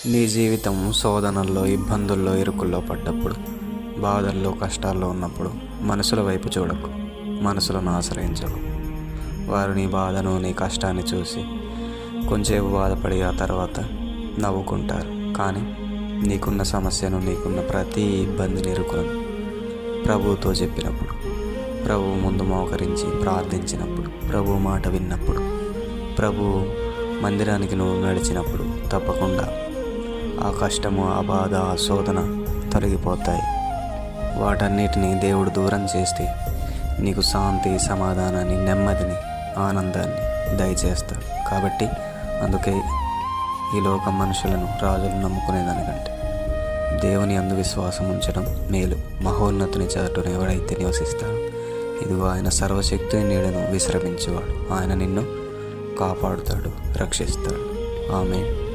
నీ జీవితం శోధనల్లో, ఇబ్బందుల్లో, ఇరుకుల్లో పడ్డప్పుడు, బాధల్లో, కష్టాల్లో ఉన్నప్పుడు మనుషుల వైపు చూడకు, మనసులను ఆశ్రయించకు. వారు నీ బాధను, నీ కష్టాన్ని చూసి కొంచెంసేపు బాధపడి ఆ తర్వాత నవ్వుకుంటారు. కానీ నీకున్న సమస్యను, నీకున్న ప్రతి ఇబ్బందిని, ఇరుకులను ప్రభువుతో చెప్పినప్పుడు, ప్రభువు ముందు మోకరించి ప్రార్థించినప్పుడు, ప్రభువు మాట విన్నప్పుడు, ప్రభువు మందిరానికి నువ్వు నడిచినప్పుడు తప్పకుండా ఆ కష్టము, ఆ బాధ, ఆ శోధన తొలగిపోతాయి. వాటన్నిటిని దేవుడు దూరం చేస్తే నీకు శాంతి, సమాధానాన్ని, నెమ్మదిని, ఆనందాన్ని దయచేస్తాడు. కాబట్టి అందుకే ఈ లోక మనుషులను, రాజులను నమ్ముకునేదానికంటే దేవుని యందు విశ్వాసం ఉంచడం మేలు. మహోన్నతుని చాటును ఎవడైతే నివసిస్తాడో, ఇదిగో ఆయన సర్వశక్తిని నీడను విశ్రమించేవాడు. ఆయన నిన్ను కాపాడుతాడు, రక్షిస్తాడు. ఆమేన్.